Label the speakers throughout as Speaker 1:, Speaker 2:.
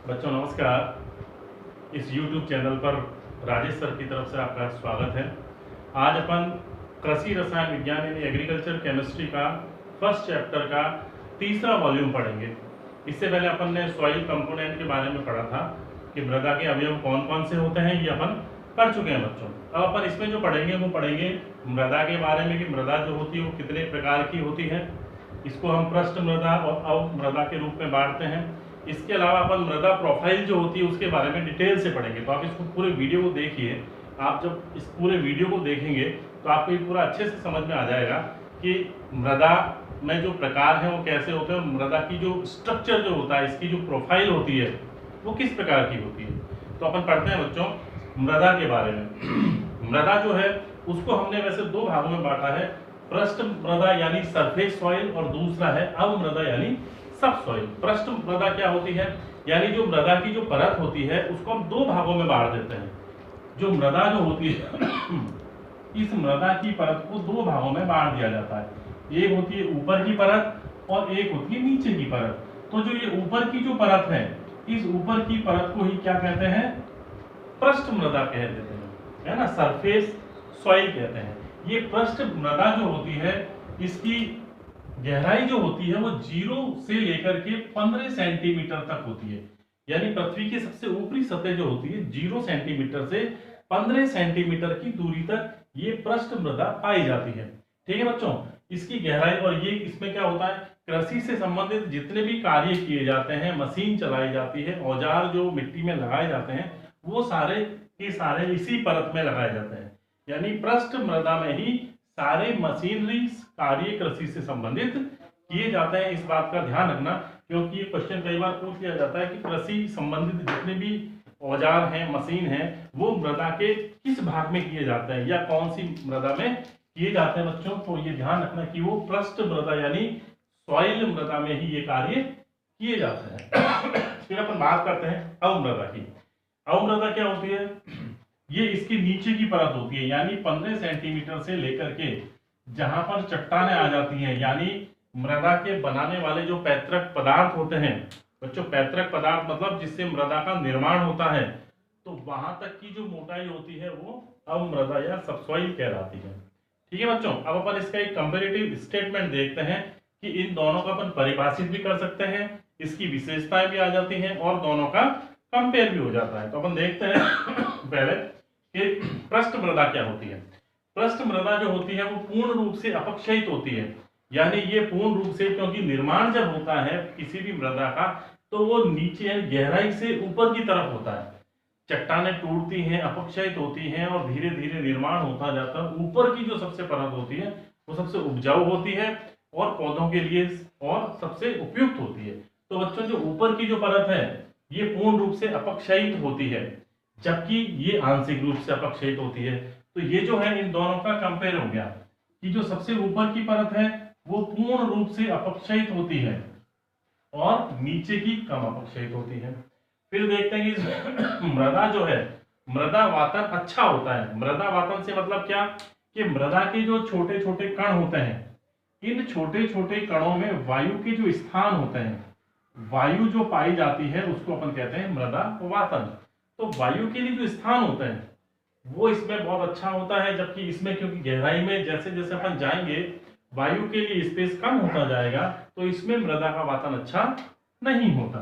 Speaker 1: बच्चों नमस्कार। इस YouTube चैनल पर राजेश सर की तरफ से आपका स्वागत है। आज अपन कृषि रसायन विज्ञान यानी एग्रीकल्चर केमिस्ट्री का फर्स्ट चैप्टर का तीसरा वॉल्यूम पढ़ेंगे। इससे पहले अपन ने सॉइल कंपोनेंट के बारे में पढ़ा था कि मृदा के अवयव कौन कौन से होते हैं, ये अपन कर चुके हैं बच्चों। अब अपन इसमें जो पढ़ेंगे वो पढ़ेंगे मृदा के बारे में कि मृदा जो होती है वो कितने प्रकार की होती है। इसको हम पृष्ठ मृदा और अवमृदा के रूप में बांटते हैं। इसके अलावा अपन मृदा प्रोफाइल जो होती है उसके बारे में डिटेल से पढ़ेंगे। तो आप इसको पूरे वीडियो को देखिए। आप जब इस पूरे वीडियो को देखेंगे तो आपको ये पूरा अच्छे से समझ में आ जाएगा कि मृदा में जो प्रकार हैं वो कैसे होते हैं और मृदा की जो स्ट्रक्चर जो होता है, इसकी जो प्रोफाइल होती है वो किस प्रकार की होती है। तो अपन पढ़ते हैं बच्चों मृदा के बारे में। मृदा जो है उसको हमने वैसे दो भागों में बांटा है, पृष्ठ मृदा यानी सरफेस सॉइल और दूसरा है अवमृदा यानी सब सॉइल। पृष्ठ मृदा क्या होती है, यानी जो मृदा की जो परत होती है उसको हम दो भागों में बांट देते हैं। जो मृदा जो होती है इस मृदा की परत को दो भागों में बांट दिया जाता है। एक होती है ऊपर की परत और एक होती है नीचे की परत। तो जो ये ऊपर की जो परत है, इस ऊपर की परत को ही क्या कहते हैं, पृष्ठ मृदा कह देते हैं, है ना, सरफेस सॉइल कहते हैं। ये पृष्ठ मृदा जो होती है इसकी गहराई जो होती है वो 0 से लेकर के 15 सेंटीमीटर तक होती है। यानी पृथ्वी की सबसे ऊपरी सतह जो होती है 0 सेंटीमीटर से 15 सेंटीमीटर की दूरी तक ये पृष्ठ मृदा पाई जाती है। ठीक है बच्चों, इसकी गहराई। और ये इसमें क्या होता है, कृषि से संबंधित जितने भी कार्य किए जाते हैं, मशीन चलाई जाती है, औजार जो मिट्टी में लगाए जाते हैं, वो सारे के सारे इसी परत में लगाए जाते हैं। यानी पृष्ठ मृदा में ही सारे मशीनरी कार्य कृषि से संबंधित किए जाते हैं। इस बात का ध्यान रखना, क्योंकि ये क्वेश्चन कई बार पूछ लिया जाता है कि कृषि संबंधित जितने भी औजार हैं, मशीन हैं, वो मृदा के किस भाग में किए जाते हैं या कौन सी मृदा में किए जाते हैं बच्चों। तो ये ध्यान रखना कि वो पृष्ठ मृदा यानी सॉइल मृदा में ही ये कार्य किए जाते हैं। फिर अपन बात करते हैं अवमृदा की। अवमृदा क्या होती है, ये इसके नीचे की परत होती है, यानी 15 सेंटीमीटर से लेकर के जहां पर चट्टानें आ जाती हैं, यानी मृदा के बनाने वाले जो पैतृक पदार्थ होते हैं बच्चों, पैतृक पदार्थ मतलब जिससे मृदा का निर्माण होता है, तो वहां तक की जो मोटाई होती है वो अवमृदा या सबसॉइल कहलाती है। ठीक है बच्चों, अब अपन इसका एक कंपैरेटिव स्टेटमेंट देखते हैं कि इन दोनों का अपन परिभाषित भी कर सकते हैं, इसकी विशेषताएं भी आ जाती हैं और दोनों का कंपेयर भी हो जाता है। तो अपन देखते हैं पहले कि पृष्ठ मृदा क्या होती है। पृष्ठ मृदा जो होती है वो पूर्ण रूप से अपक्षयित होती है, यानी ये पूर्ण रूप से, क्योंकि निर्माण जब होता है किसी भी मृदा का तो वो नीचे गहराई से ऊपर की तरफ होता है। चट्टानें टूटती हैं, अपक्षयित होती हैं और धीरे धीरे निर्माण होता जाता है। ऊपर की जो सबसे परत होती है वो सबसे उपजाऊ होती है और पौधों के लिए और सबसे उपयुक्त होती है। तो बच्चों जो ऊपर की जो परत है ये पूर्ण रूप से अपक्षयित होती है, जबकि ये आंशिक रूप से अपक्षयित होती है। तो ये जो है इन दोनों का कंपेयर हो गया कि जो सबसे ऊपर की परत है वो पूर्ण रूप से अपक्षयित होती है और नीचे की कम अपक्षयित होती है। फिर देखते हैं कि मृदा जो है, मृदा वातन अच्छा होता है। मृदा वातन से मतलब क्या कि मृदा के जो छोटे छोटे कण होते हैं, इन छोटे छोटे कणों में वायु के जो स्थान होते हैं, वायु जो पाई जाती है उसको अपन कहते हैं मृदा वातन। तो वायु के लिए जो स्थान होते हैं वो इसमें बहुत अच्छा होता है, जबकि इसमें क्योंकि गहराई में जैसे जैसे अपन जाएंगे वायु के लिए स्पेस कम होता जाएगा, तो इसमें मृदा का वातन अच्छा नहीं होता।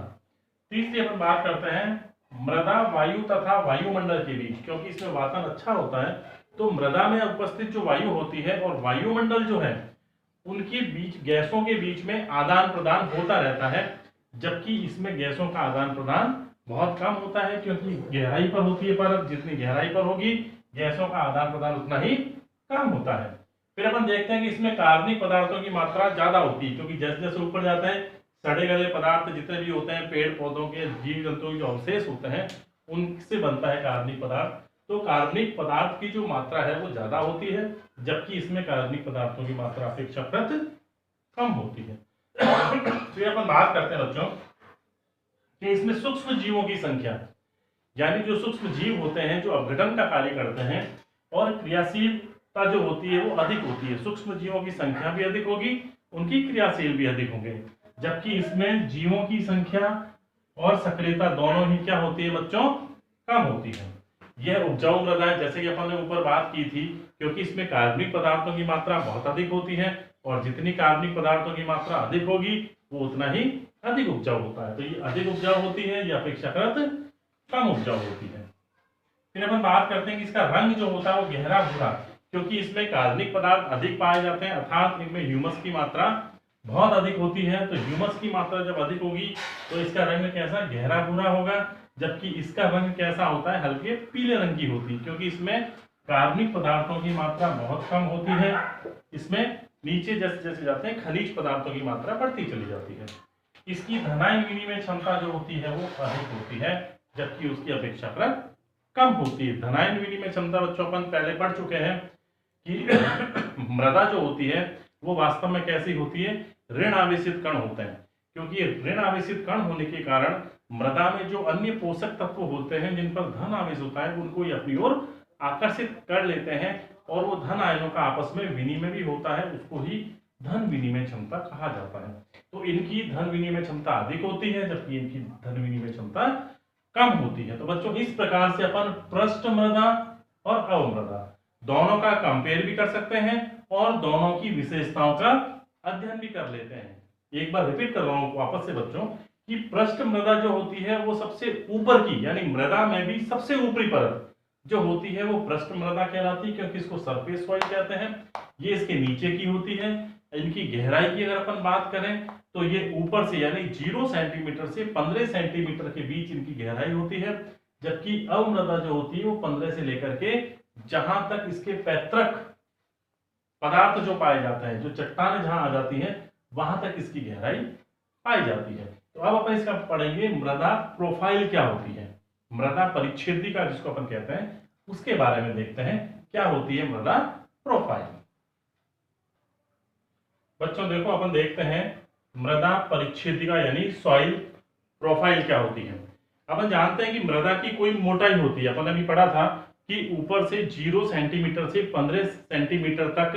Speaker 1: तीसरी अपन बात करते हैं मृदा वायु तथा वायुमंडल के बीच, क्योंकि इसमें वातन अच्छा होता है तो मृदा में उपस्थित जो वायु होती है और वायुमंडल जो है उनके बीच, गैसों के बीच में आदान प्रदान होता रहता है, जबकि इसमें गैसों का आदान प्रदान बहुत कम होता है, क्योंकि गहराई पर होती है परत, जितनी गहराई पर होगी गैसों का आदान प्रदान उतना ही कम होता है। फिर अपन देखते हैं कि इसमें कार्बनिक पदार्थों की मात्रा ज्यादा होती है, क्योंकि जैसे जैसे ऊपर जाते हैं सड़े गले पदार्थ जितने भी होते हैं, पेड़ पौधों के जीव जंतुओं के जो अवशेष होते हैं उनसे बनता है कार्बनिक पदार्थ। तो कार्बनिक पदार्थ की जो मात्रा है वो ज्यादा होती है, जबकि इसमें कार्बनिक पदार्थों की मात्रा अपेक्षाकृत कम होती है। तो अपन बात करते हैं बच्चों कि इसमें सूक्ष्म जीवों की संख्या, यानी जो सूक्ष्म जीव होते हैं जो अपघटन का कार्य करते हैं और क्रियाशीलता जो होती है वो अधिक होती है। सूक्ष्म जीवों की संख्या भी अधिक होगी, उनकी क्रियाशील भी अधिक होंगे, जबकि इसमें जीवों की संख्या और सक्रियता दोनों ही क्या होती है बच्चों, कम होती है। यह उपजाऊ मृदा है, जैसे कि अपन ने ऊपर बात की थी, क्योंकि इसमें कार्बनिक पदार्थों की मात्रा बहुत अधिक होती है, और जितनी कार्बनिक पदार्थों की मात्रा अधिक होगी वो उतना ही अधिक उपजाऊ होता है। तो ये अधिक उपजाऊ होती है, यह अपेक्षाकृत कम उपजाऊ होती है। फिर अपन बात करते हैं कि इसका रंग जो होता है वो गहरा भूरा, क्योंकि इसमें कार्बनिक पदार्थ अधिक पाए जाते हैं, अर्थात इनमें ह्यूमस की मात्रा बहुत अधिक होती है। तो ह्यूमस की मात्रा जब अधिक होगी तो इसका रंग कैसा, गहरा भूरा होगा। जबकि इसका रंग कैसा होता है, हल्के पीले रंग की होती है, क्योंकि इसमें कार्बनिक पदार्थों की मात्रा बहुत कम होती है। इसमें नीचे जैसे जैसे जाते हैं खनिज पदार्थों की मात्रा बढ़ती चली जाती है। इसकी धनायन विनिमय क्षमता जो होती है वो अधिक होती है, जबकि उसकी अपेक्षाकृत कम होती है। धनायन विनिमय क्षमता बच्चों अपन पहले पढ़ चुके हैं कि मृदा जो होती है वो वास्तव में कैसी होती है, ऋण आवेशित कण होते हैं। क्योंकि ऋण आवेशित कण होने के कारण मृदा में जो अन्य पोषक तत्व होते हैं जिन पर धन आवेश होता है उनको ये अपनी ओर आकर्षित कर लेते हैं, और वो धन आयनों का आपस में विनिमय भी होता है, उसको ही धन विनिमय क्षमता कहा जाता है। तो इनकी धन विनिमय क्षमता अधिक होती है, जबकि इनकी धन विनिमय क्षमता कम होती है। तो बच्चों इस प्रकार से अपन पृष्ठ मृदा और अवमृदा दोनों का कंपेयर भी कर सकते हैं और दोनों की विशेषताओं का अध्ययन भी कर लेते हैं। एक बार रिपीट कर रहा हूं वापस से बच्चों कि पृष्ठ मृदा जो होती है वो सबसे ऊपर की, यानी मृदा में भी सबसे ऊपरी परत जो होती है वो पृष्ठ मृदा कहलाती है, क्योंकि इसको सरफेस सॉइल कहते हैं। ये इसके नीचे की होती है। इनकी गहराई की अगर अपन बात करें तो ये ऊपर से यानी 0 सेंटीमीटर से 15 सेंटीमीटर के बीच इनकी गहराई होती है, जबकि अवमृदा जो होती है वो 15 से लेकर के जहां तक इसके पैतृक पदार्थ जो पाए जाते हैं, जो चट्टानें जहां आ जाती हैं वहां तक इसकी गहराई पाई जाती है। तो अब अपन इसका पढ़ेंगे मृदा प्रोफाइल क्या होती है, मृदा परिच्छेदिका जिसको अपन कहते हैं उसके बारे में देखते हैं क्या होती है मृदा प्रोफाइल। बच्चों देखो अपन देखते हैं मृदा परिच्छेदिका यानी सॉइल प्रोफाइल क्या होती है। अपन जानते हैं कि मृदा की कोई मोटाई होती है, अपन अभी पढ़ा था कि ऊपर से 0 सेंटीमीटर से 15 सेंटीमीटर तक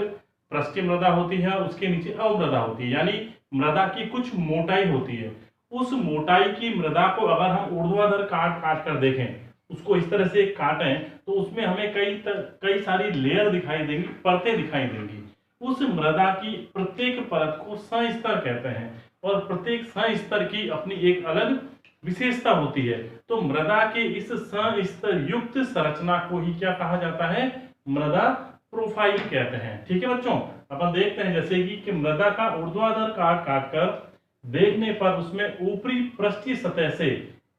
Speaker 1: पृष्ठीय मृदा होती है और उसके नीचे अवमृदा होती है, यानी मृदा की कुछ मोटाई होती है। उस मोटाई की मृदा को अगर हम ऊर्ध्वाधर काट काट कर देखें, उसको इस तरह से काटें, तो उसमें हमें कई सारी लेयर दिखाई देंगी, परतें दिखाई देंगी। उस मृदा की प्रत्येक परत को संस्तर कहते हैं और प्रत्येक संस्तर की अपनी एक अलग विशेषता होती है। तो मृदा के इस संस्तर युक्त संरचना को ही क्या कहा जाता है, मृदा प्रोफाइल कहते हैं। ठीक है बच्चों, अपन देखते हैं जैसे कि मृदा का ऊर्ध्वाधर काट काट कर देखने पर उसमें ऊपरी पृष्ठीय सतह से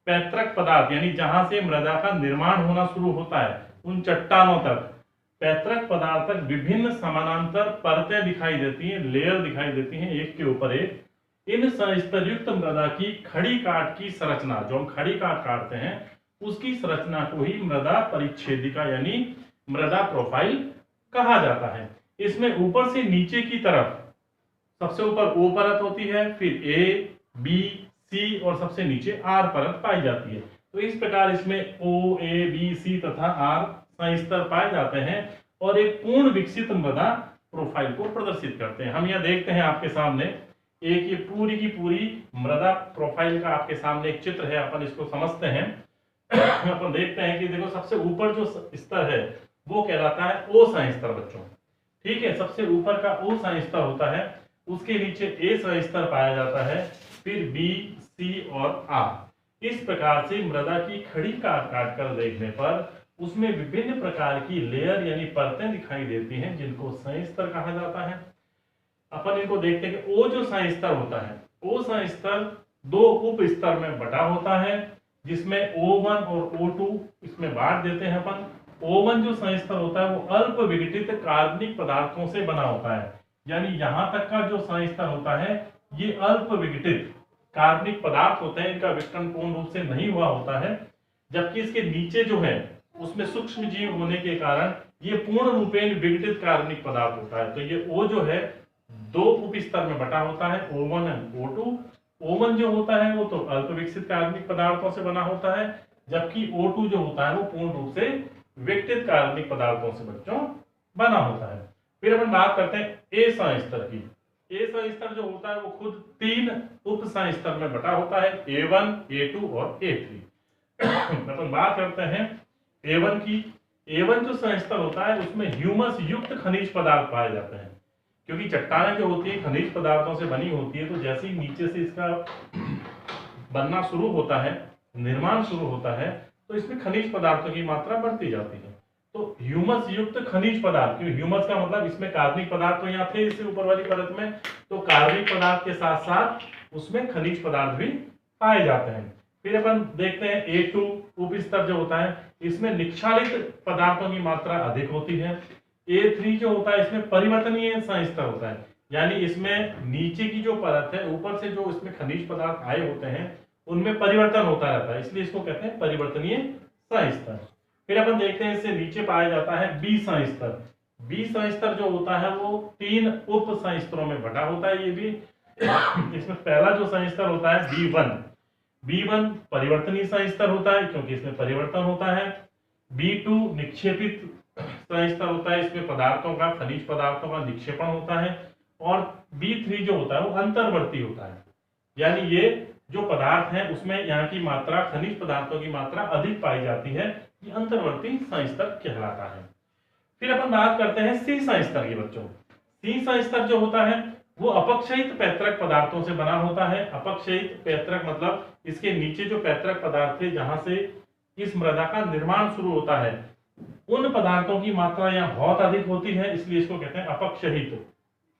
Speaker 1: पैतृक पदार्थ यानी जहां से मृदा का निर्माण होना शुरू होता है उन चट्टानों तक पैतृक पदार्थ तक विभिन्न समानांतर परतें दिखाई देती हैं, लेयर दिखाई देती हैं एक के ऊपर एक। इन संस्तर युक्त मृदा की खड़ी काट की संरचना, जो हम खड़ी काट काटते हैं उसकी संरचना को ही मृदा परिच्छेदिका यानी मृदा प्रोफाइल कहा जाता है। इसमें ऊपर से नीचे की तरफ सबसे ऊपर O परत होती है, फिर A, B, C और सबसे नीचे R परत पाई जाती है। तो इस प्रकार इसमें O, A, B, C तथा R संस्तर पाए जाते हैं और एक पूर्ण विकसित मृदा प्रोफाइल को प्रदर्शित करते हैं। हम यह देखते हैं आपके सामने एक ये पूरी की पूरी मृदा प्रोफाइल का आपके सामने एक चित्र है, अपन इसको समझते हैं। अपन देखते हैं कि देखो सबसे ऊपर जो स्तर है वो कहलाता है O संस्तर बच्चों। ठीक है, सबसे ऊपर का O संस्तर होता है, उसके नीचे A संस्तर पाया जाता है, फिर B, C और R। इस प्रकार से मृदा की खड़ी काट काट कर देखने पर उसमें विभिन्न प्रकार की लेयर यानी परतें दिखाई देती हैं जिनको संस्तर कहा जाता है। अपन इनको देखते हैं कि O जो संस्तर होता है, O संस्तर दो उप स्तर में बटा होता है, जिसमें O1 और O2 इसमें बांट देते हैं अपन। O1 जो संस्तर होता है वो अल्प विघटित कार्बनिक पदार्थों से बना होता है, यानी यहां तक का जो संस्तर होता है ये अल्प विघटित कार्बनिक पदार्थ होते हैं, इनका विघटन पूर्ण रूप से नहीं हुआ होता है। जबकि इसके नीचे जो है उसमें सूक्ष्म जीव होने के कारण ये पूर्ण रूपेण विघटित कार्बनिक पदार्थ होता है। तो ये O जो है दो उप स्तर में बटा होता है, O1 और O2। O1 जो होता है वो तो अल्प विकसित कार्बनिक पदार्थों से बना होता है, जबकि O2 जो होता है वो पूर्ण रूप से विघटित कार्बनिक पदार्थों से बच्चों बना होता है। फिर अपन बात करते हैं A संस्तर की। ए संस्तर जो होता है वो खुद 3 उप संस्तर में बटा होता है, A1, A2 और A3। अपन बात करते हैं A1 की। A1 जो संस्तर होता है उसमें ह्यूमस युक्त खनिज पदार्थ पाए जाते हैं, क्योंकि चट्टानें जो होती है खनिज पदार्थों से बनी होती है, तो जैसे ही नीचे से इसका बनना शुरू होता है, निर्माण शुरू होता है, तो इसमें खनिज पदार्थों की मात्रा बढ़ती जाती है। तो ह्यूमस युक्त खनिज पदार्थ, क्योंकि ह्यूमस का मतलब इसमें कार्बनिक पदार्थ तो यहाँ थे इससे ऊपर वाली परत में, तो कार्बनिक पदार्थ के साथ साथ उसमें खनिज पदार्थ भी पाए जाते हैं। फिर अपन देखते हैं A2 उप स्तर जो होता है, इसमें निक्षालित पदार्थों की मात्रा अधिक होती है। A3 जो होता है इसमें परिवर्तनीय संस्तर होता है, यानी इसमें नीचे की जो परत है, ऊपर से जो इसमें खनिज पदार्थ आए होते हैं उनमें परिवर्तन होता रहता है, इसलिए इसको कहते हैं परिवर्तनीय संस्तर। फिर अपन देखते हैं इससे नीचे पाया जाता है B संस्तर। B संस्तर जो होता है वो 3 उप संस्तरों में बटा होता है। ये भी इसमें पहला जो संस्तर होता है B1 परिवर्तनीय संस्तर होता है, क्योंकि इसमें परिवर्तन होता है। B2 निक्षेपित संस्तर होता है, इसमें पदार्थों का, खनिज पदार्थों का निक्षेपण होता है। और B3 जो होता है वो अंतर्वर्ती होता है, यानी ये जो पदार्थ है उसमें यहाँ की मात्रा, खनिज पदार्थों की मात्रा अधिक पाई जाती है, ये अंतर्वर्ती संस्तर कहलाता है। फिर अपन बात करते हैं C संस्तर की बच्चों। C संस्तर जो होता है वो अपक्षयित पैतृक पदार्थों से बना होता है। अपक्षयित पैतृक मतलब इसके नीचे जो पैतृक पदार्थ थे जहां से इस मृदा का निर्माण शुरू होता है, उन पदार्थों की मात्रा यहाँ बहुत अधिक होती है, इसलिए इसको कहते हैं अपक्षयित,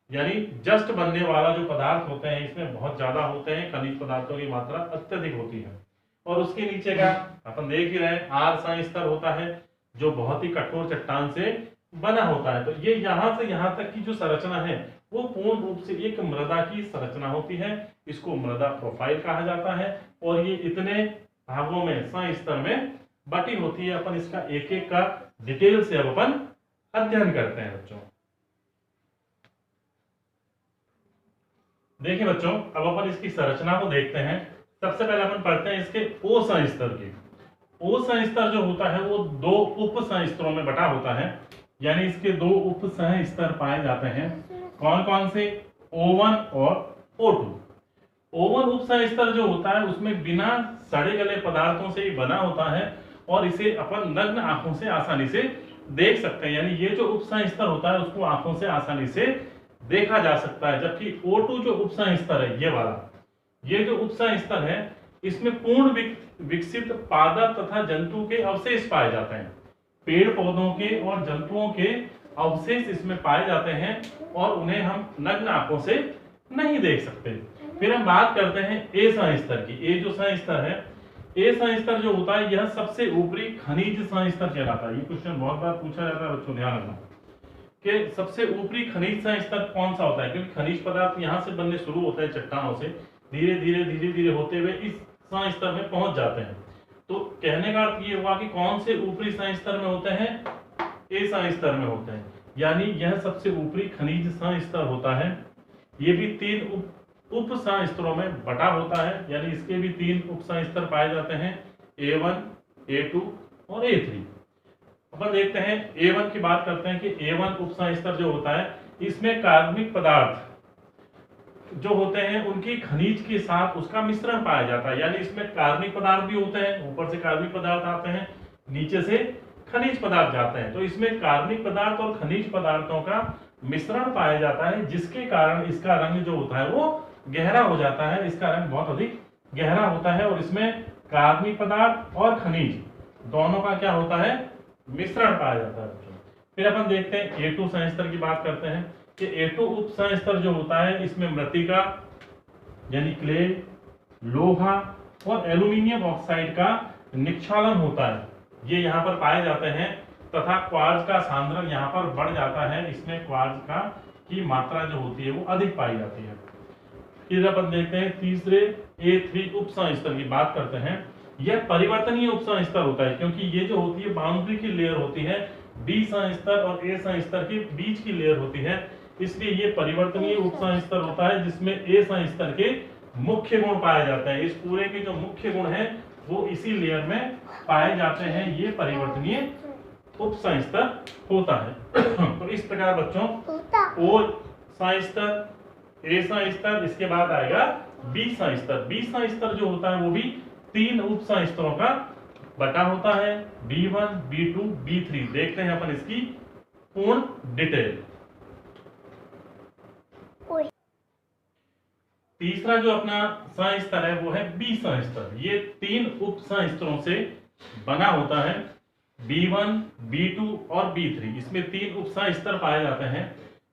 Speaker 1: यानी जस्ट बनने वाला जो पदार्थ होते हैं इसमें बहुत ज्यादा होते हैं, खनिज पदार्थों की मात्रा अत्यधिक होती है। और उसके नीचे का अपन देख ही रहे हैं R संस्तर होता है, जो बहुत ही कठोर चट्टान से बना होता है। तो ये यहाँ से यहाँ तक की जो संरचना है वो पूर्ण रूप से एक मृदा की संरचना होती है, इसको मृदा प्रोफाइल कहा जाता है। और ये इतने भागों में, संस्तर में बटी होती है। अपन इसका एक एक का डिटेल से अब अपन अध्ययन करते हैं बच्चों। देखिए बच्चों, अब अपन इसकी संरचना को देखते हैं। सबसे पहले अपन पढ़ते हैं इसके O संस्तर की। O संस्तर जो होता है वो 2 उप संस्तरों में बटा होता है, यानी इसके 2 उप संस्तर पाए जाते हैं। कौन कौन से? O1 और O2। O1 उप संस्तर जो होता है उसमें बिना सड़े गले पदार्थों से ही बना होता है और इसे अपन नग्न आंखों से आसानी से देख सकते हैं, यानी ये जो उप संस्तर होता है उसको आंखों से आसानी से देखा जा सकता है। जबकि O2 जो उप संस्तर है, ये वाला, ये जो उप संस्तर है इसमें पूर्ण विकसित पादप तथा जंतु के अवशेष पाए जाते हैं। पेड़ पौधों के और जंतुओं के अवशेष इसमें पाए जाते हैं और उन्हें हम नग्न आंखों से नहीं देख सकते। फिर हम बात करते हैं A संस्तर की। A जो संस्तर है, A संस्तर जो होता है यह सबसे ऊपरी खनिज संस्तर कहलाता है। ये क्वेश्चन बहुत बार पूछा जाता है बच्चों, ध्यान रखना कि सबसे ऊपरी खनिज संस्तर कौन सा होता है, क्योंकि खनिज पदार्थ यहाँ से बनने शुरू होते हैं चट्टानों से, धीरे धीरे होते हुए इस संस्तर में पहुंच जाते हैं। तो कहने का अर्थ ये हुआ कि कौन से ऊपरी संस्तर में होते हैं? A संस्तर में होते हैं, यानी यह सबसे ऊपरी खनिज संस्तर होता है। ये भी 3 उप संस्तरों में बटा होता है, यानी इसके भी 3 उप संस्तर पाए जाते हैं, A1, A2 और A3। अपन देखते हैं A1 की बात करते हैं कि A1 उप संस्तर जो होता है इसमें कार्बनिक पदार्थ जो होते हैं उनकी खनिज के साथ उसका मिश्रण पाया जाता है, यानी इसमें कार्बनिक पदार्थ भी होते हैं, ऊपर से कार्बनिक पदार्थ आते हैं, नीचे से खनिज पदार्थ जाते हैं। तो इसमें कार्बनिक पदार्थ और खनिज पदार्थों का मिश्रण पाया जाता है, जिसके कारण इसका रंग जो होता है वो गहरा हो जाता है। इसका रंग बहुत अधिक गहरा होता है और इसमें कार्बनिक पदार्थ और खनिज दोनों का क्या होता है? मिश्रण पाया जाता है। फिर अपन देखते हैं A2 संस्तर की बात करते हैं कि A2 उप संस्तर जो होता है इसमें मृत्तिका यानी क्ले, लोहा और एल्यूमिनियम ऑक्साइड का निक्षालन होता है, ये यहाँ पर पाए जाते हैं तथा क्वार्ट्ज का सांद्रण यहाँ पर बढ़ जाता है। इसमें क्वार्ट्ज का की मात्रा जो होती है वो अधिक पाई जाती है। फिर अपन देखते हैं तीसरे A3 उप संस्तर की बात करते हैं। यह परिवर्तनीय उप संस्तर होता है, क्योंकि ये जो होती है बाउंड्री की लेयर होती है, B संस्तर और A संस्तर के बीच की लेयर होती है, इसलिए ये परिवर्तनीय उप संस्तर होता है जिसमें A संस्तर के मुख्य गुण पाए जाते हैं। इस पूरे के जो मुख्य गुण हैं वो इसी लेयर में पाए जाते हैं। ये परिवर्तनीय उप संस्तर होता है। तो इस प्रकार बच्चों O संस्तर, A स्तर, इसके बाद आएगा B स्तर। B स्तर जो होता है वो भी 3 उप स्तरों का बटा होता है, B1, B2, B3। देखते हैं अपन इसकी पूर्ण डिटेल। तीसरा जो अपना स्तर है वो है B स्तर। ये 3 उप स्तरों से बना होता है, B1, B2 और B3। इसमें 3 उप स्तर पाए जाते हैं।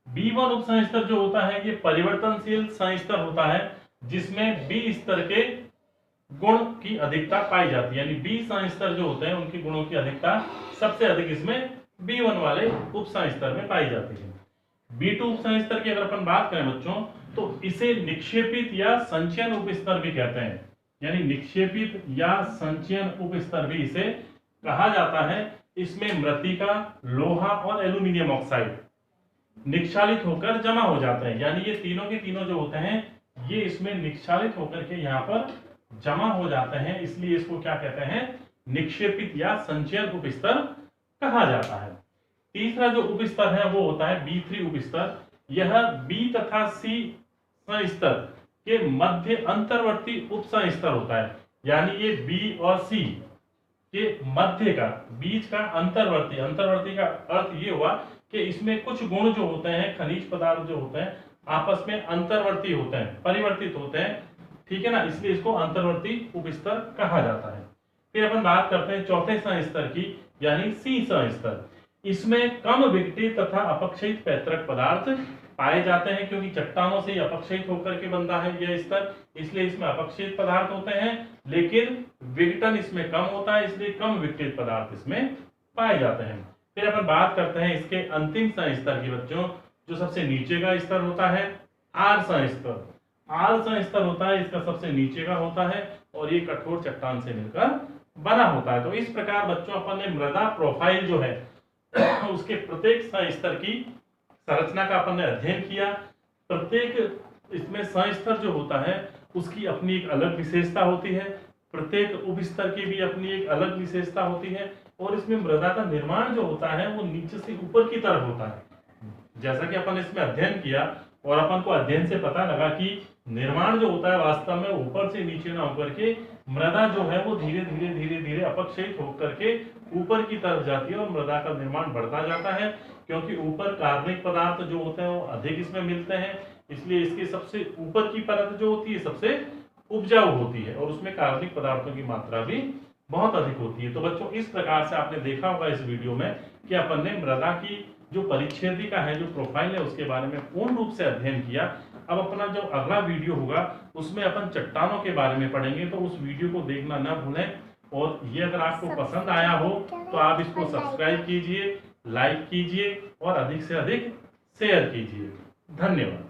Speaker 1: B1 उप स्तर जो होता है ये परिवर्तनशील स्तर होता है, जिसमें B स्तर के गुण की अधिकता पाई जाती है। यानी B स्तर जो होते हैं उनकी गुणों की अधिकता सबसे अधिक इसमें B1 वाले उप स्तर में पाई जाती है। B2 उप स्तर की अगर अपन बात करें बच्चों, तो इसे निक्षेपित या संचयन उप स्तर भी कहते हैं। यानी निक्षेपित या संचयन उप स्तर भी इसे कहा जाता है। इसमें मृत्तिका, लोहा और एल्यूमिनियम ऑक्साइड निक्षालित होकर जमा हो जाते हैं। यानी ये तीनों के तीनों जो होते हैं ये इसमें निक्षालित होकर के यहाँ पर जमा हो जाते हैं, इसलिए इसको क्या कहते हैं, निक्षेपित या संचयन उप स्तर कहा जाता है। तीसरा जो उप स्तर है वो होता है B3 उप स्तर। यह B तथा C स्तर के मध्य अंतर्वर्ती उप स्तर होता है। यानी ये B और C के मध्य का, बीच का अंतर्वर्ती का अर्थ ये हुआ कि इसमें कुछ गुण जो होते हैं, खनिज पदार्थ जो होते हैं आपस में अंतर्वर्ती होते हैं, परिवर्तित होते हैं, ठीक है ना, इसलिए इसको अंतर्वर्ती उप स्तर कहा जाता है। फिर अपन बात करते हैं चौथे स्तर की, यानी C स्तर। इसमें कम विघटित तथा अपक्षयित पैतृक पदार्थ पाए जाते हैं, क्योंकि चट्टानों से अपक्षयित होकर के बनता है यह स्तर, इसलिए इसमें अपक्षयित पदार्थ होते हैं, लेकिन विघटन इसमें कम होता है, इसलिए कम विघटित पदार्थ इसमें पाए जाते हैं। फिर अपन बात करते हैं इसके अंतिम स्तर की बच्चों, जो सबसे नीचे का स्तर होता है R स्तर। R स्तर होता है, इसका सबसे नीचे का होता है और ये कठोर चट्टान से मिलकर बना होता है। तो इस प्रकार बच्चों अपन ने मृदा प्रोफाइल जो है उसके प्रत्येक स्तर की संरचना का अपन ने अध्ययन किया। प्रत्येक इसमें स्तर जो होता है उसकी अपनी एक अलग विशेषता होती है, प्रत्येक उप स्तर की भी अपनी एक अलग विशेषता होती है, और इसमें मृदा का निर्माण जो होता है वो नीचे से ऊपर की तरफ होता है। जैसा कि अपन इसमें अध्ययन किया और अपन को अध्ययन से पता लगा कि निर्माण जो होता है वास्तव में ऊपर से नीचे ना होकर के मृदा जो है वो धीरे धीरे अपक्षयित होकर के ऊपर की तरफ जाती है और मृदा का निर्माण बढ़ता जाता है, क्योंकि ऊपर कार्बनिक पदार्थ जो होते हैं वो अधिक इसमें मिलते हैं, इसलिए इसकी सबसे ऊपर की परत जो होती है सबसे उपजाऊ होती है और उसमें कार्बनिक पदार्थों की मात्रा भी बहुत अधिक होती है। तो बच्चों इस प्रकार से आपने देखा होगा इस वीडियो में कि अपन ने मृदा की जो परिच्छेदिका है, जो प्रोफाइल है, उसके बारे में पूर्ण रूप से अध्ययन किया। अब अपना जो अगला वीडियो होगा उसमें अपन चट्टानों के बारे में पढ़ेंगे, तो उस वीडियो को देखना ना भूलें। और ये अगर आपको पसंद आया हो तो आप इसको सब्सक्राइब कीजिए, लाइक कीजिए और अधिक से अधिक शेयर कीजिए। धन्यवाद।